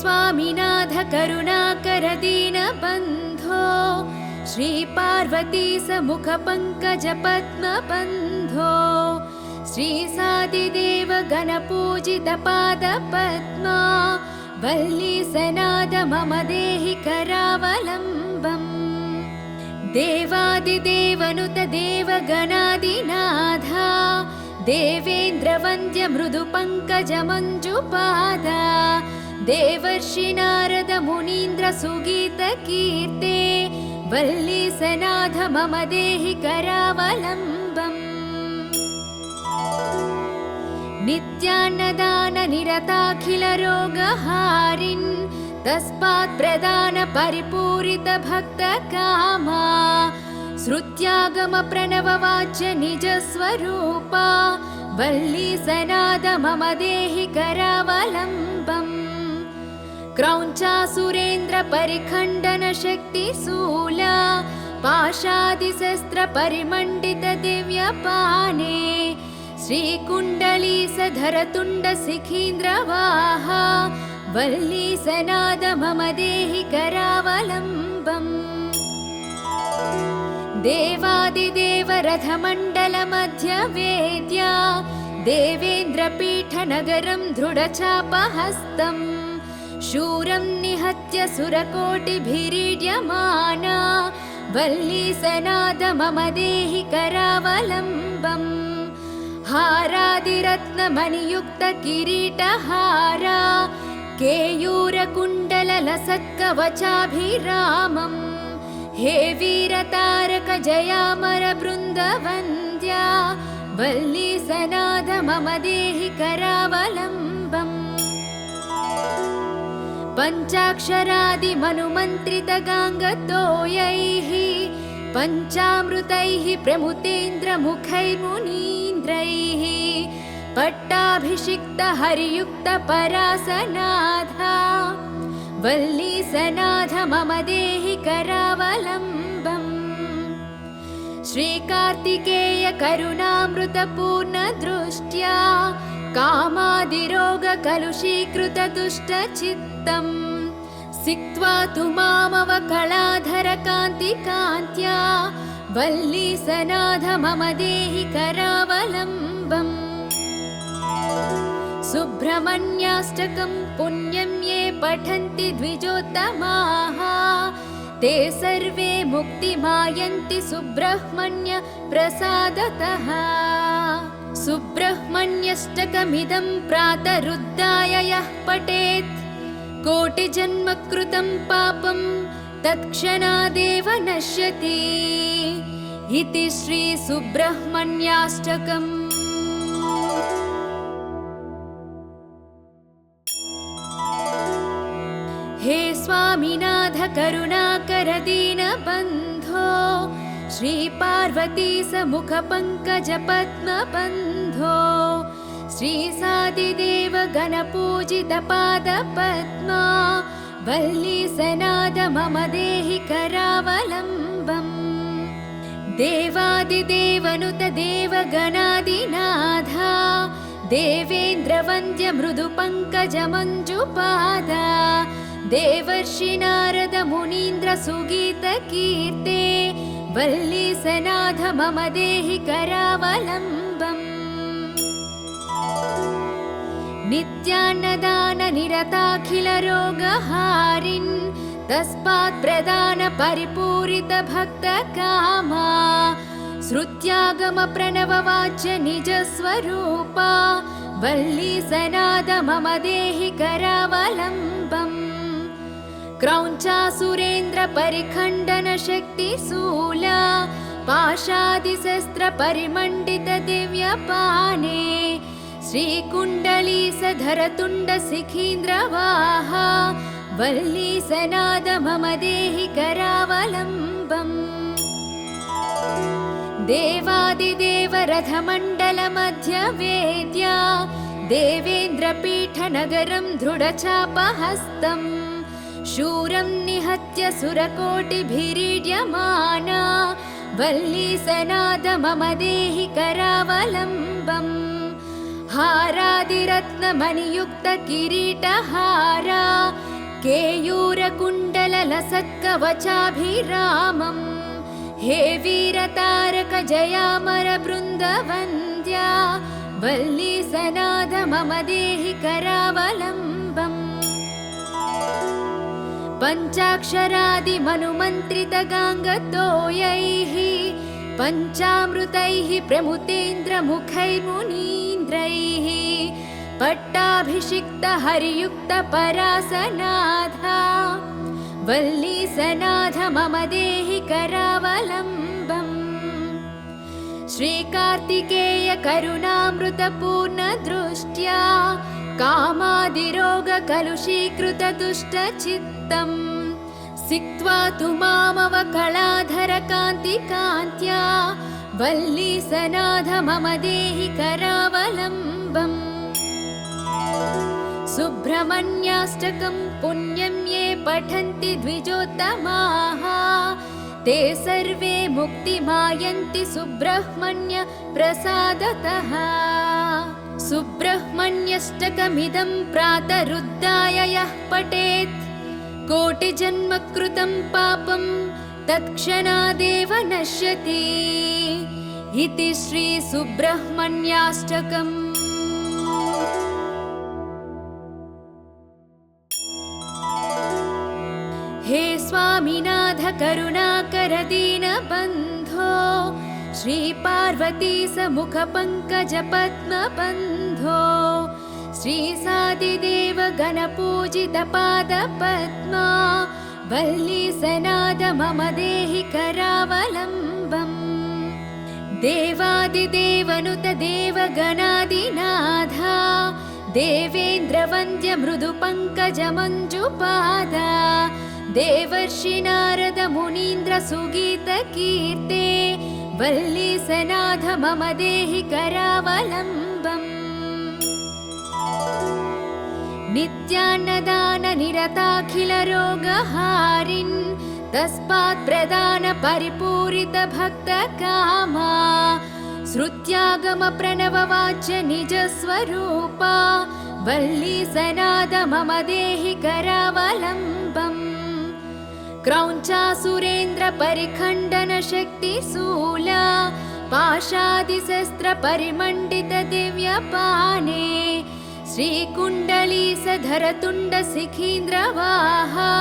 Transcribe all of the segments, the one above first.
स्वामिनाथ करुणाकर दीनबन्धो श्री पार्वती समुख पंकज पद्मबन्धो श्री सादिदेव गणपूजित पाद पद्मा वल्ली सनाद मम देहि करावलम्बम् देवादिदेवनुत देवगणादिनाथा देवेन्द्र वन्द्य मृदु पंकज मंजुपादा देवर्षि नारद मुनीन्द्र सुगीत कीर्ते वल्ली सनाथ मम देहि करावलम्बम् नित्यान्नदान निरताखिल रोगहारिन् तस्मात् प्रदान परिपूरित भक्त कामा श्रुत्यागम प्रणव वाच्य निज स्वरूपा वल्ली सनाद मम देहि करावलम्बम् क्रौञ्चासुरेन्द्र परिखण्डन शक्ति शूला पाशादिशस्त्र परिमण्डित दिव्यपाने श्रीकुण्डलीसधर तुण्ड शिखीन्द्रवाहा वल्ली सनाद मम देहि करावलम्बम् देवादिदेव रथमण्डल मध्य वेद्या देवेन्द्रपीठ नगरं दृढचापहस्तम् शूरं निहत्य सुरकोटिभिरीड्यमाना वल्ली सनाद मम देहि करावलम्बम् हारादिरत्नमणियुक्त किरीटहारा केयूरकुण्डल लसत्कवचाभिरामम् हे वीरतारक जयामर बृन्दवन्द्या वल्ली सनाद मम देहि करावलम्बम् पञ्चाक्षरादि मनुमन्त्रित गाङ्गतोयैः पञ्चामृतैः प्रमुतेन्द्र मुखैर्मुनीन्द्रैः पट्टाभिषिक्त हरियुक्त परासनाथा वल्ली सनाथ मम देहि करावलम्बम् श्रीकार्तिकेय करुणामृत पूर्ण दृष्ट्या कामादिरोग कलुषीकृत दुष्ट चित्तम् सिक्त्वा तु मामव कलाधर कान्ति कान्त्या वल्ली सनाथ मम देहि करावलम्बम् सुब्रह्मण्याष्टकं पुण्यं ये पठन्ति द्विजोत्तमाः ते सर्वे मुक्तिमायन्ति सुब्रह्मण्य प्रसादतः सुब्रह्मण्यष्टकमिदं प्रातरुद्धाय यः पठेत् कोटिजन्म कृतं पापं तत्क्षणादेव नश्यति इति श्री सुब्रह्मण्याष्टकम्। हे स्वामिनाथ करुणाकर दीनबन्धो श्री पार्वती समुख पंकज पद्मबन्धो श्री सादिदेव गणपूजित पाद पद्मा वल्ली सनाद मम देहि करावलम्बम् देवादिदेवनुत देवगणादिनाथा देवेन्द्र वन्द्य मृदु पंकज मंजुपादा देवर्षि नारद मुनीन्द्र सुगीत कीर्ते वल्ली सनाथ मम देहि करावलम्बम् नित्यान्नदान निरताखिल रोगहारिन् तस्मात् प्रदान परिपूरित भक्त कामा श्रुत्यागम प्रणव वाच्य निज स्वरूपा वल्ली सनाद मम देहि करावलम्बम् क्रौञ्चासुरेन्द्र परिखण्डन शक्ति शूला पाशादिशस्त्र परिमण्डित दिव्यपाने श्रीकुण्डलीसधर तुण्ड शिखीन्द्रवाहा वल्ली सनाद मम देहि करावलम्बम् देवादिदेव रथमण्डल मध्य वेद्या देवेन्द्रपीठ नगरं दृढचापहस्तम् शूरं निहत्य सुरकोटिभिरीड्यमाना वल्ली सनाद मम देहि करावलम्बम् हारादिरत्नमणियुक्तकिरीटहार केयूरकुण्डललसत्कवचाभिरामम् हे वीरतारक जयामरबृन्दवन्द्या वल्ली सनाथ मम देहि करावलम्बम् पञ्चाक्षरादिमनुमन्त्रितगाङ्गतोयैः पञ्चामृतैः प्रमुतेन्द्रमुखैर्मुनीन्द्रैः पट्टाभिषिक्तहरियुक्तपरासनाथा वल्ली सनाथ मम देहि करावलम्बम् श्रीकार्तिकेय करुणामृतपूर्णदृष्ट्या कामादिरोगकलुषीकृतदुष्टचित्तम् सिक्त्वा तु मामवकलाधरकान्तिकान्त्या वल्ली सनाथ मम देहि करावलम्बम् सुब्रह्मण्याष्टकं पुण्यं ये पठन्ति द्विजोत्तमाः ते सर्वे मुक्तिमायन्ति सुब्रह्मण्य प्रसादतः सुब्रह्मण्यष्टकमिदं प्रातरुद्धाय यः पठेत् कोटिजन्मकृतं पापं तत्क्षणादेव नश्यति इति श्री सुब्रह्मण्याष्टकम्। हे स्वामिनाथ करुणाकर दीनबन्धो श्री पार्वती समुख पंकज पद्मबन्धो श्री सादिदेव गणपूजित पाद पद्मा वल्ली सनाथ मम देहि करावलम्बम् देवादिदेवनुत देवगणादिनाथा देवेन्द्र वन्द्य मृदु पंकज मंजुपादा देवर्षि नारद मुनीन्द्र सुगीत कीर्ते वल्ली सनाथ मम देहि करावलम्बम् नित्यान्नदान निरताखिल रोगहारिन् तस्मात् प्रदान परिपूरित भक्त कामा श्रुत्यागम प्रणव वाच्य निज स्वरूपा वल्ली सनाथ मम देहि करावलम्बम् क्रौञ्चासुरेन्द्र परिखण्डन शक्ति शूला पाशादिशस्त्र परिमण्डित दिव्यपाने श्रीकुण्डलीसधर तुण्ड शिखीन्द्रवाहा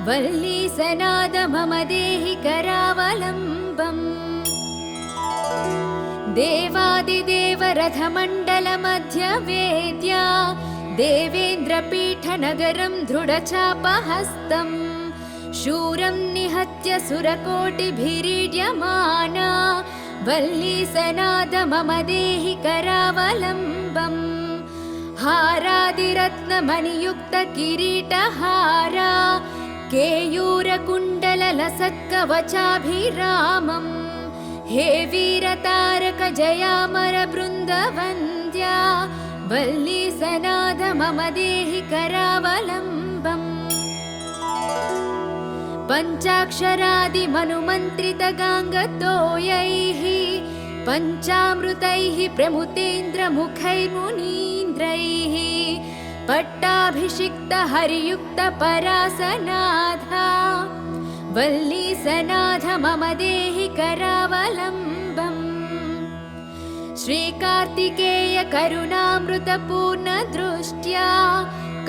वल्ली सनाथ मम देहि करावलम्बम् देवादिदेव रथमण्डल मध्य वेद्या देवेन्द्रपीठनगरं दृढचापहस्तम् शूरं निहत्य सुरकोटिभिरीड्यमाना वल्ली सनाथ मम देहि करावलम्बम् हारादिरत्नमणियुक्तकिरीटहार केयूरकुण्डललसत्कवचाभिरामम् हे वीरतारक जयामरबृन्दवन्द्या वल्ली सनाथ मम देहि करावलम्बम् पञ्चाक्षरादिमनुमन्त्रितगाङ्गतोयैः पञ्चामृतैः प्रमुतेन्द्रमुखैर्मुनीन्द्रैः पट्टाभिषिक्तहरियुक्तपरासनाथा वल्ली सनाथ मम देहि करावलम्बम् श्रीकार्तिकेय करुणामृतपूर्णदृष्ट्या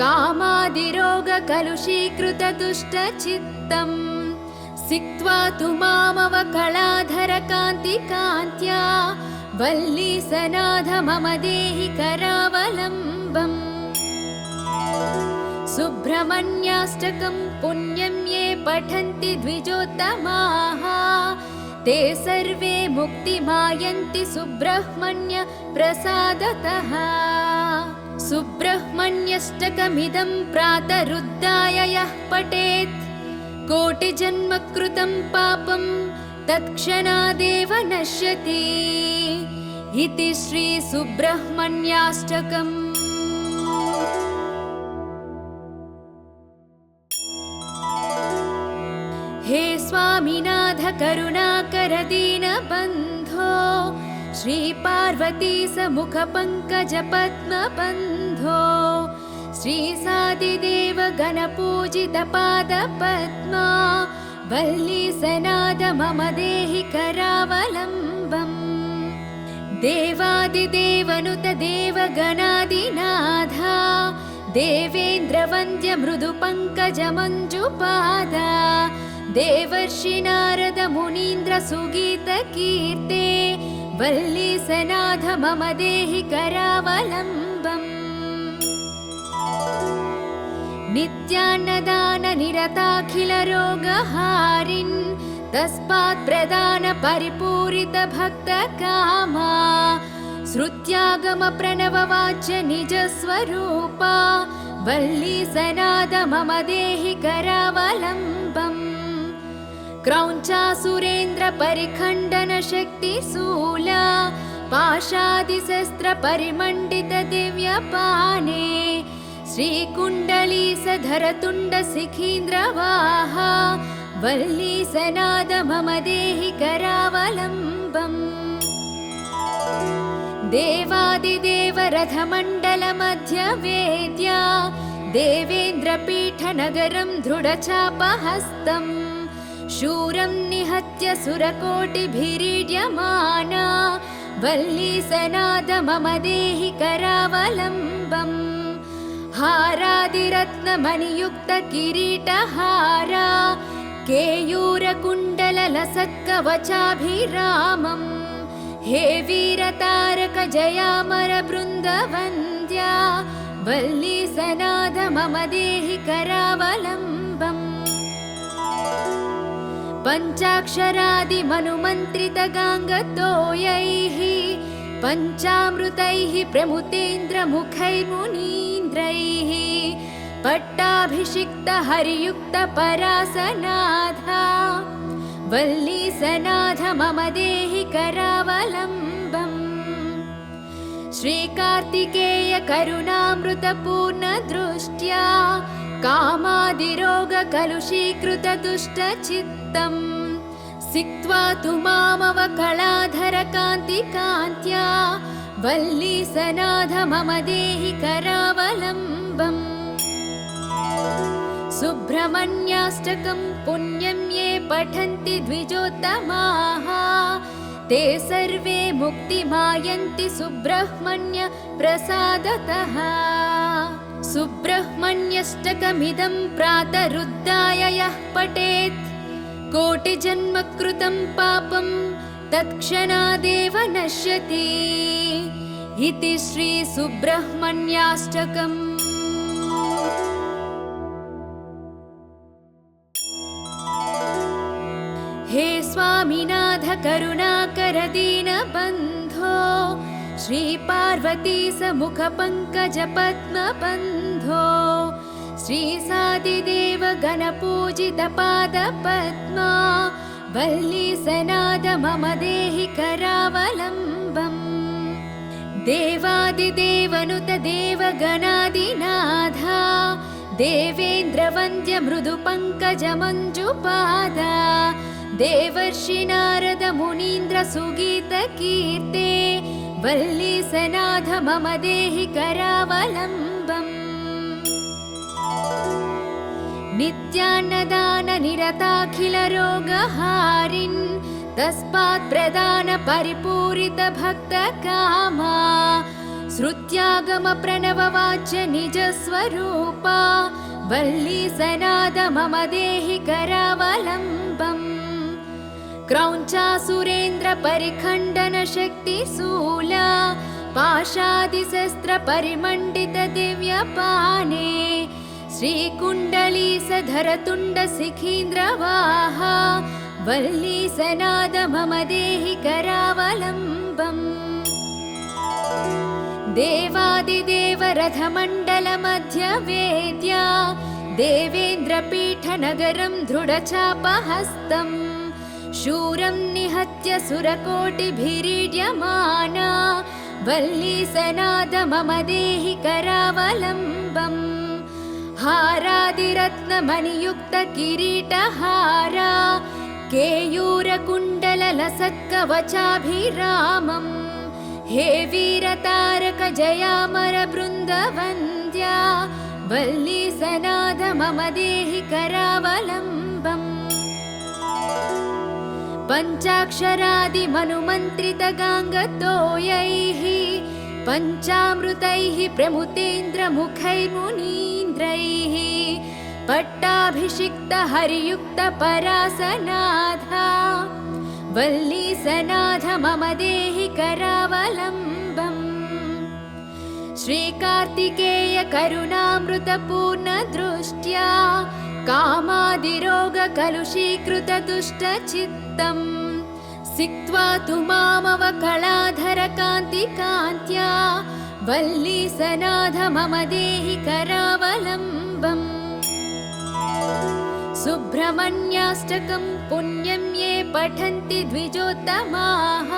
कामादिरोगकलुषीकृतदुष्टचित्तम् सिक्त्वा तु मामवकलाधरकान्तिकान्त्या वल्ली सनाथ मम देहि करावलम्बम् सुब्रह्मण्याष्टकं पुण्यं ये पठन्ति द्विजोत्तमाः ते सर्वे मुक्तिमायन्ति सुब्रह्मण्य प्रसादतः सुब्रह्मण्यष्टकमिदं प्रातरुद्धाय यः पठेत् कोटिजन्मकृतं पापं तत्क्षणादेव नश्यति इति श्री सुब्रह्मण्याष्टकम्। हे स्वामिनाथ करुणाकर दीनबन्धो श्रीपार्वती समुखपङ्कजपद्मबन्धो श्रीसादिदेव गणपूजितपादपद्मा वल्लीसनाद मम देहि करावलम्बम्। देवादिदेवनुत देवगणादिनाथा देवेन्द्रवन्द्य मृदुपङ्कजमञ्जुपादा देवर्षि नारद मुनीन्द्र सुगीतकीर्ते वल्लीसनाथ मम देहि करावलम्बम्। नित्यान्नदान निरताखिल रोगहारिन् तस्मात् प्रदान परिपूरित भक्त कामा श्रुत्यागम प्रणव वाच्य निज स्वरूपा वल्लीसनाद मम देहि करावलम्बम्। क्रौञ्चासुरेन्द्र परिखण्डन शक्तिशूला पाशादिशस्त्र परिमण्डित दिव्यपाने श्रीकुण्डलीसधरतुण्ड शिखीन्द्रवाहा वल्लीसनाद मम देहि करावलम्बम्। देवादिदेव रथमण्डल मध्य वेद्या देवेन्द्रपीठनगरं दृढचापहस्तम् शूरं निहत्य सुरकोटिभिरीड्यमाना वल्लीसनाद मम देहि करावलम्बम्। हारादिरत्नमणियुक्त किरीटहारा केयूरकुण्डललसत्कवचाभिरामम् हे वीरतारक जयामर बृन्दवन्द्या वल्लीसनाद मम देहि करावलम्बम्। पञ्चाक्षरादिमनुमन्त्रित गाङ्गतोयैः पञ्चामृतैः प्रमुतेन्द्रमुखैर्मुनीन्द्रैः पट्टाभिषिक्त हरियुक्त परासनाथा वल्लीसनाथ मम देहि करावलम्बम्। श्रीकार्तिकेय करुणामृतपूर्ण दृष्ट्या कामादिरोगकलुषीकृत दुष्टचित्तम् सिक्त्वा तु मामवकलाधर कान्तिकान्त्या वल्लीसनाथ मम देहि करावलम्बम्। सुब्रह्मण्याष्टकं पुण्यं ये पठन्ति द्विजोत्तमाः ते सर्वे मुक्तिमायन्ति सुब्रह्मण्य प्रसादतः। सुब्रह्मण्यष्टकमिदं प्रातरुद्धाय यः पठेत् कोटिजन्म कृतं पापं तत्क्षणादेव नश्यति इति श्री सुब्रह्मण्याष्टकम्। हे स्वामिनाथ करुणाकर दीनबन्धो श्रीपार्वती समुखपङ्कजपद्मबन्धो श्रीसादिदेव गणपूजितपादपद्मा वल्लीसनाद मम देहि करावलम्बम्। देवादिदेवनुत देवगणादिनाथा देवेन्द्रवन्द्य मृदुपङ्कजमञ्जुपादा देवर्षि नारद मुनीन्द्र सुगीतकीर्ते वल्लीसनाथ मम देहि करावलम्बम्। नित्यान्नदान निरताखिल रोगहारिन् तस्मात् प्रदान परिपूरित भक्त कामा श्रुत्यागम प्रणव वाच्य निज स्वरूपा वल्लीसनाद मम देहि करावलम्बम्। क्रौञ्चासुरेन्द्र परिखण्डन शक्तिशूला पाशादिशस्त्र परिमण्डित दिव्यपाने श्रीकुण्डलीसधरतुण्ड शिखीन्द्रवाहा वल्लीसनाद मम देहि करावलम्बम्। देवादिदेव रथमण्डल मध्य वेद्या देवेन्द्रपीठनगरं दृढचापहस्तम् शूरं निहत्य सुरकोटिभिरीड्यमाना वल्लीसनाद मम देहि करावलम्बम्। हारादिरत्नमणियुक्त किरीटहारा केयूरकुण्डललसत्कवचाभिरामम् हे वीरतारक जयामर बृन्दवन्द्या वल्ली सनाथ मम देहि करावलम्बम् पञ्चाक्षरादिमनुमन्त्रितगाङ्गतोयैः पञ्चामृतैः प्रमुतेन्द्रमुखैर्मुनीन्द्रैः पट्टाभिषिक्तहरियुक्तपरासनाथा वल्लीसनाथ मम देहि करावलम्बम् श्रीकार्तिकेय करुणामृतपूर्णदृष्ट्या कामादिरोगकलुषीकृतदुष्टचित्तम् सिक्त्वा तु मामवकलाधरकान्तिकान्त्या वल्लीसनाथ मम देहि करावलम्बम् सुब्रह्मण्याष्टकं पुण्यं ये पठन्ति द्विजोत्तमाः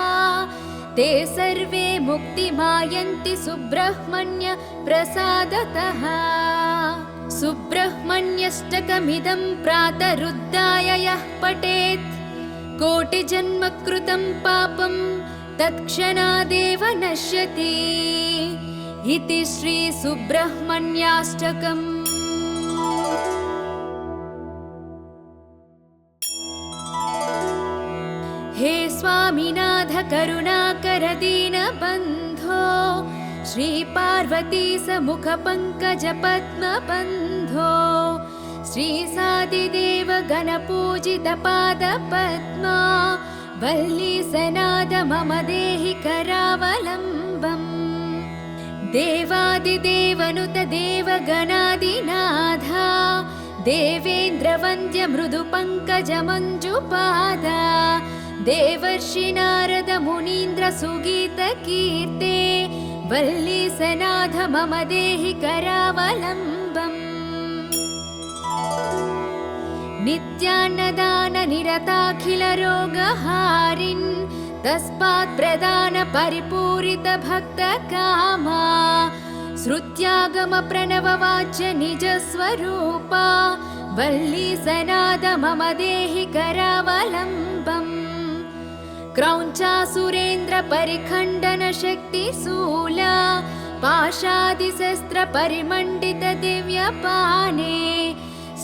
ते सर्वे मुक्तिमायन्ति सुब्रह्मण्य प्रसादतः सुब्रह्मण्यष्टकमिदं प्रातरुद्धाय यः पठेत् कोटिजन्मकृतं पापं तत्क्षणादेव नश्यति इति श्री सुब्रह्मण्याष्टकम्। हे स्वामिनाथ करुणाकर दीनबन्धो श्रीपार्वती समुख पंकज पद्मबन्धो श्रीसादिदेव गणपूजित पादपद्मा वल्लीसनाथ मम देहि करावलम्बम् देवादिदेवनुत देवगणादिनाथा देवेन्द्रवन्द्य मृदु पंकज मञ्जुपादा देवर्षि नारद मुनीन्द्र सुगीत कीर्ते वल्लीसनाथ मम देहि करावलम्बम् नित्यान्नदान निरताखिल रोगहारिन् तस्मात् प्रदान परिपूरित भक्त कामा श्रुत्यागम प्रणव वाच्य निज स्वरूपा वल्लीसनाथ मम देहि करावलम्बम् क्रौञ्चासुरेन्द्र परिखण्डन शक्तिशूला पाशादिशस्त्र परिमण्डित दिव्यपाने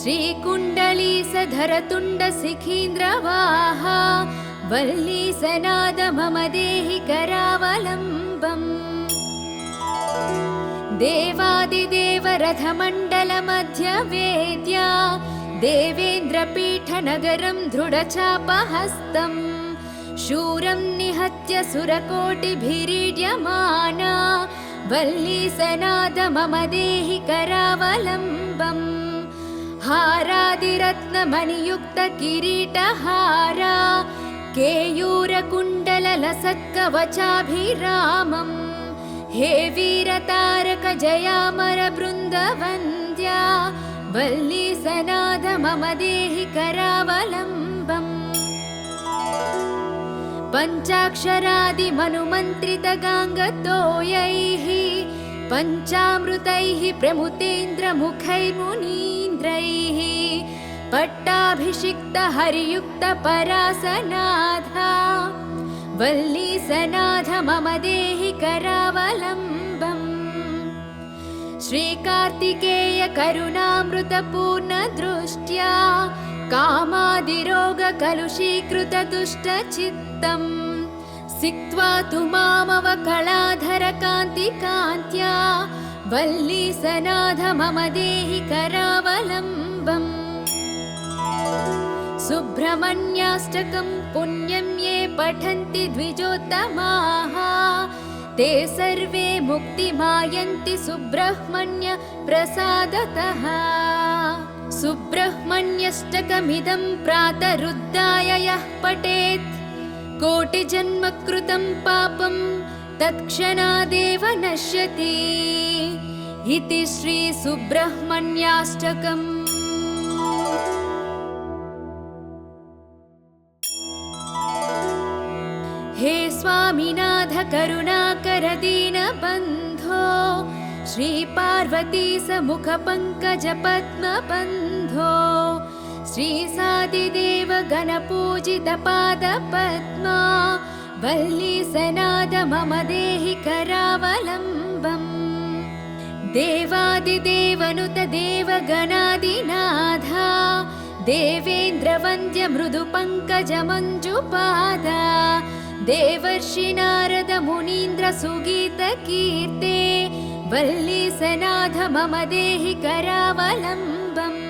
श्रीकुण्डलीसधर तुण्ड शिखीन्द्रवाहा वल्लीसनाथ मम देहि करावलम्बम् देवादिदेव रथमण्डल मध्य वेद्या देवेन्द्रपीठनगरं दृढचापहस्तम् शूरं निहत्य सुरकोटिभिरीड्यमाना वल्लीसनाथ मम देहि करावलम्बम् हारादिरत्नमणियुक्त किरीटहारा केयूरकुण्डललसत्कवचाभिरामम् हे वीरतारक जयामर बृन्दवन्द्या वल्लीसनाथ मम देहि करावलम्बम् पञ्चाक्षरादिमनुमन्त्रितगाङ्गतोयैः पञ्चामृतैः प्रमुतेन्द्रमुखैर्मुनीन्द्रैः पट्टाभिषिक्तहरियुक्तपरासनाथा वल्लीसनाथ मम देहि करावलम्बम् श्रीकार्तिकेय करुणामृतपूर्णदृष्ट्या कामादिरोगकलुषीकृतदुष्टचित्तम् सिक्त्वा तु मामवकलाधरकान्तिकान्त्या वल्लीसनाथ मम देहि करावलम्बम् सुब्रह्मण्याष्टकं पुण्यं ये पठन्ति द्विजोत्तमाः ते सर्वे मुक्तिमायन्ति सुब्रह्मण्य प्रसादतः सुब्रह्मण्यष्टकमिदं प्रातरुद्धाय यः पठेत् कोटिजन्मकृतं पापं तत्क्षणादेव नश्यति इति श्री सुब्रह्मण्याष्टकम्। हे स्वामिनाथ करुणाकर दीनबन्धो श्रीपार्वती समुख पंकज पद्मबन्धो श्रीसादिदेव गणपूजित पादपद्मा वल्लीसनाद मम देहि करावलम्बम् देवादिदेवनुत देवगणादिनाथा देवेन्द्रवन्द्य मृदुपङ्कजमञ्जुपादा देवर्षि नारद मुनीन्द्र सुगीतकीर्ते वल्लीसनाथ मम देहि करावलम्बम्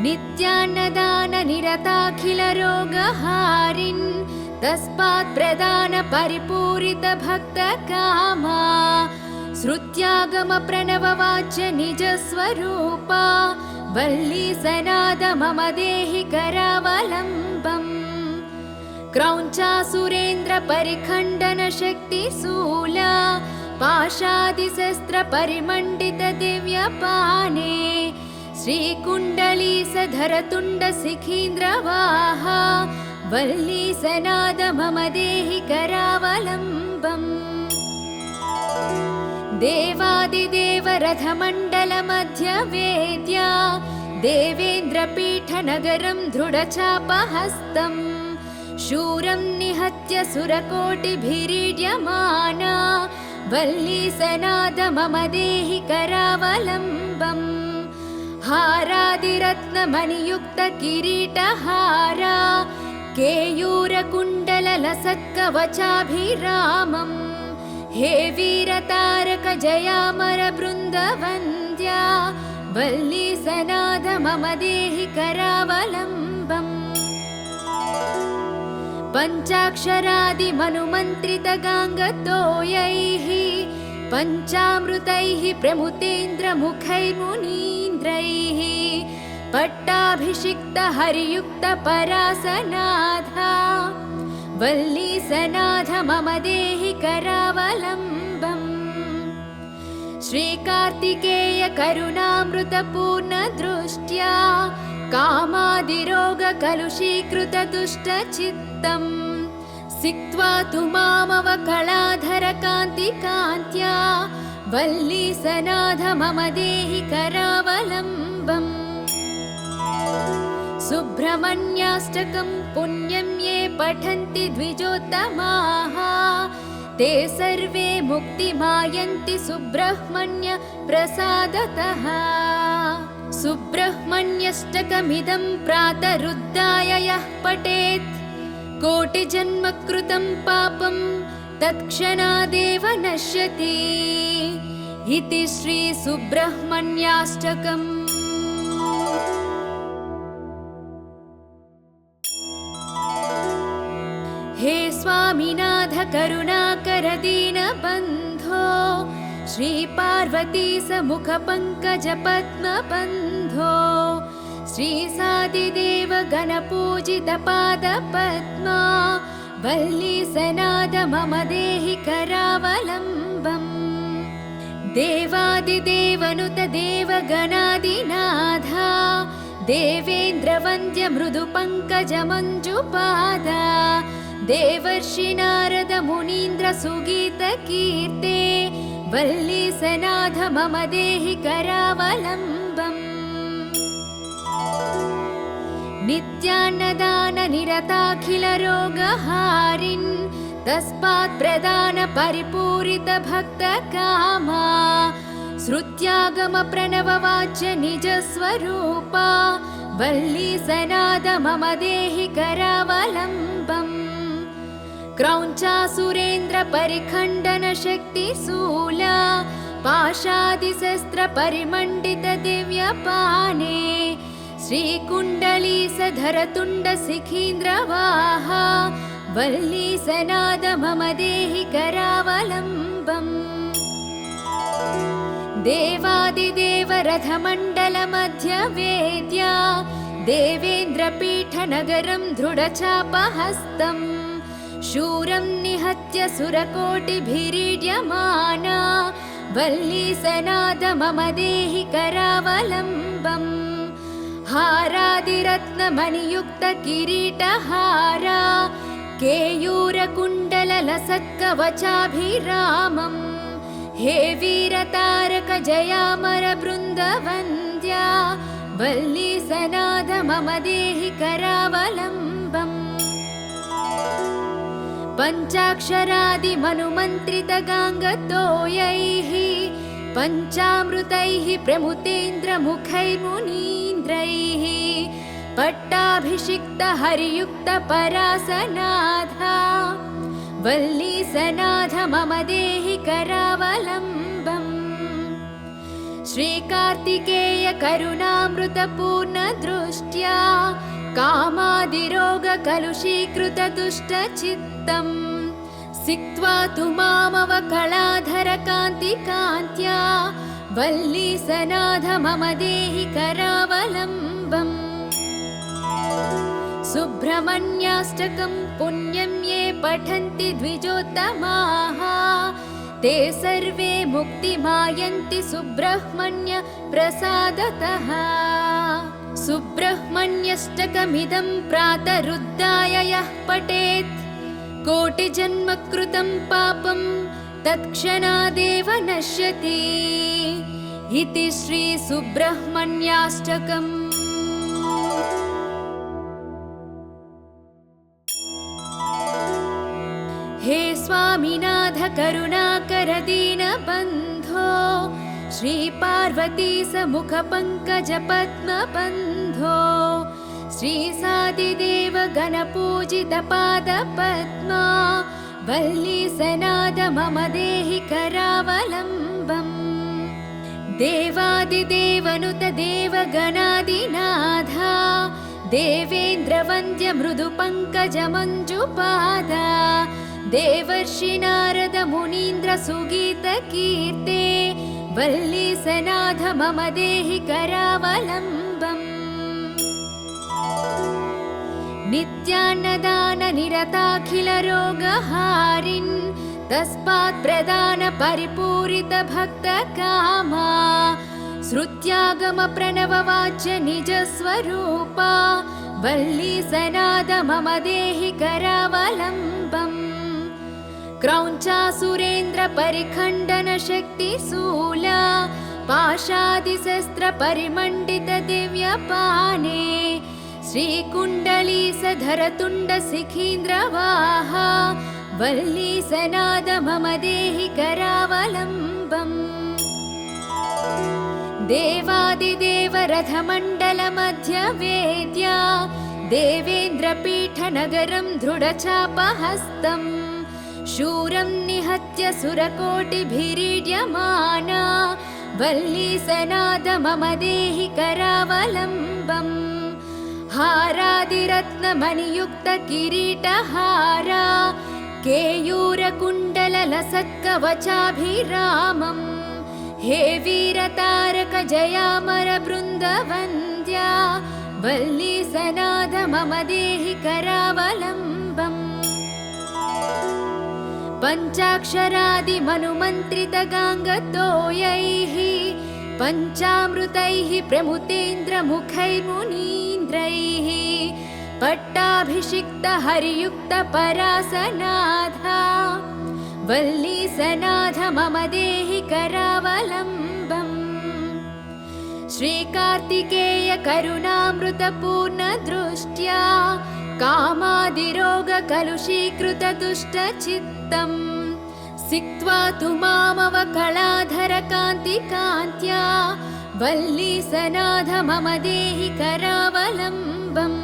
नित्यान्नदान निरताखिल रोगहारिन् तस्मात् प्रदान परिपूरित भक्त कामा श्रुत्यागम प्रणव वाच्य निज स्वरूपा वल्लीसनाद मम देहि करावलम्बम् क्रौञ्चासुरेन्द्र परिखण्डन शक्ति शूला पाशादिशस्त्र परिमण्डित दिव्यपाने श्रीकुण्डलीसधर तुण्ड सिखीन्द्रवाहा वल्लीसनाद मम देहि करावलम्बम् देवादिदेव रथमण्डल मध्य वेद्या देवेन्द्रपीठनगरं दृढचापहस्तम् शूरं निहत्य सुरकोटिभिरीड्यमाना वल्लीसनाद मम देहि करावलम्बम् हारादिरत्नमणियुक्त किरीटहारा केयूरकुण्डललसत्कवचाभिरामम् हे वीरतारक जयामर बृन्दवन्द्या वल्लीसनाद मम देहि करावलम्बम् पञ्चाक्षरादिमनुमन्त्रित गाङ्गतोयैः पञ्चामृतैः प्रमुतेन्द्रमुखैर्मुनीन्द्रैः पट्टाभिषिक्त हरियुक्त परासनाथा वल्लीसनाथ मम देहि करावलम्बम् श्रीकार्तिकेय करुणामृतपूर्ण दृष्ट्या कामादिरोग कलुषीकृत दुष्टचित्तम् सिक्त्वा तु मामवकलाधर कान्तिकान्त्या वल्लीसनाथ मम देहि करावलम्बम् सुब्रह्मण्याष्टकं पुण्यं ये पठन्ति द्विजोत्तमाः ते सर्वे मुक्तिमायन्ति सुब्रह्मण्य प्रसादतः सुब्रह्मण्यष्टकमिदं प्रातरुद्धाय यः पठेत् कोटिजन्मकृतं पापं तत्क्षणादेव नश्यति इति श्री सुब्रह्मण्याष्टकम्। हे स्वामिनाथ करुणाकर दीनबन्धो श्री पार्वती समुख पंकज पद्म बन्धो श्री सादिदेव गणपूजित पाद पद्मा वल्लीसनाद मम देहि करावलम्बम् देवादिदेवनुत देवगणादिनाथा देवेन्द्रवन्द्य मृदुपङ्कजमञ्जुपादा देवर्षि नारद मुनीन्द्र सुगीतकीर्ते वल्लीसनाथ मम देहि करावलम्बम् नित्यान्नदान निरताखिल रोगहारिन् तस्मात् प्रदान परिपूरित भक्त कामा श्रुत्यागम प्रणव वाच्य निज स्वरूपा वल्लीसनाद मम देहि करावलम्बम् क्रौञ्चासुरेन्द्र परिखण्डन शक्ति शूला पाशादिशस्त्र परिमण्डित दिव्यपाने श्रीकुण्डलीसधर तुण्ड सिखीन्द्रवाहा वल्लीसनाद मम देहि करावलम्बम् देवादिदेव रथमण्डल मध्य वेद्या देवेन्द्रपीठनगरं दृढचापहस्तम् शूरं निहत्य सुरकोटिभिरीड्यमाना वल्लीसनाद मम देहि करावलम्बम् हारादिरत्नमणियुक्त किरीटहारा केयूरकुण्डललसत्कवचाभिरामम् हे वीरतारक जयामर बृन्दवन्द्या वल्लीसनाद मम देहि करावलम्बम् पञ्चाक्षरादिमनुमन्त्रितगाङ्गतोयैः पञ्चामृतैः प्रमुतेन्द्रमुखैर्मुनीन्द्रैः पट्टाभिषिक्तहरियुक्तपरासनाथा वल्लीसनाथ मम देहि करावलम्बम्। श्रीकार्तिकेय करुणामृतपूर्णदृष्ट्या कामादिरोगकलुषीकृतदुष्टचित्तम् सिक्त्वा तु मामवकलाधरकान्तिकान्त्या वल्लीसनाथ मम देहि करावलम्बम्। सुब्रह्मण्याष्टकं पुण्यं ये पठन्ति द्विजोत्तमाः ते सर्वे मुक्तिमायन्ति सुब्रह्मण्य प्रसादतः। सुब्रह्मण्यष्टकमिदं प्रातरुद्धाय यः पठेत् कोटिजन्मकृतं पापं तत्क्षणादेव नश्यति इति श्री सुब्रह्मण्याष्टकम्। हे स्वामिनाथ करुणाकर दीनबन्धो श्रीपार्वती समुख पंकज पद्मबन्धो श्रीसादिदेव गणपूजित पादपद्मा वल्लीसनाथ मम देहि करावलम्बम्। देवादिदेवनुत देवगणादिनाथा देवेन्द्रवन्द्य मृदु पंकज मञ्जुपादा देवर्षि नारद मुनीन्द्र सुगीत कीर्ते वल्लीसनाथ मम देहि करावलम्बम्। नित्यान्नदान निरताखिल रोगहारिन् तस्मात् प्रदान परिपूरित भक्त कामा श्रुत्यागम प्रणव वाच्य निज स्वरूपा वल्लीसनाथ मम देहि करावलम्बम्। क्रौञ्चासुरेन्द्र परिखण्डन शक्तिशूला पाशादिशस्त्र परिमण्डित दिव्यपाने श्रीकुण्डलीसधर तुण्ड शिखीन्द्रवाहा वल्लीसनाथ मम देहि करावलम्बम्। देवादिदेव रथमण्डल मध्य वेद्या देवेन्द्रपीठनगरं दृढचापहस्तम् शूरं निहत्य सुरकोटिभिरीड्यमाना वल्लीसनाथ मम देहि करावलम्बम्। हारादिरत्नमणियुक्त किरीटहारा केयूरकुण्डललसत्कवचाभिरामम् हे वीरतारक जयामर बृन्दवन्द्या वल्लीसनाथ मम देहि करावलम्बम्। पञ्चाक्षरादिमनुमन्त्रितगाङ्गतोयैः पञ्चामृतैः प्रमुतेन्द्रमुखैर्मुनीन्द्रैः पट्टाभिषिक्तहरियुक्तपरासनाथा वल्लीसनाथ मम देहि करावलम्बम्। श्रीकार्तिकेय करुणामृतपूर्णदृष्ट्या कामादिरोगकलुषीकृतदुष्टचित्तम् सिक्त्वा तु मामवकलाधरकान्तिकान्त्या वल्लीसनाथ मम देहि करावलम्बम्।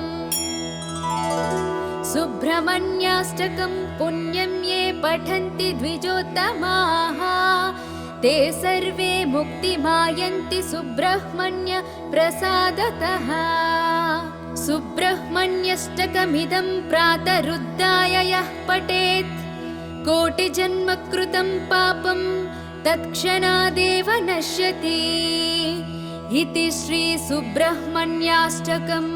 सुब्रह्मण्याष्टकं पुण्यं ये पठन्ति द्विजोत्तमाः ते सर्वे मुक्तिमायन्ति सुब्रह्मण्य प्रसादतः। सुब्रह्मण्यष्टकमिदं प्रातरुद्धाय यः पठेत् कोटिजन्मकृतं पापं तत्क्षणादेव नश्यति इति श्री सुब्रह्मण्याष्टकम्।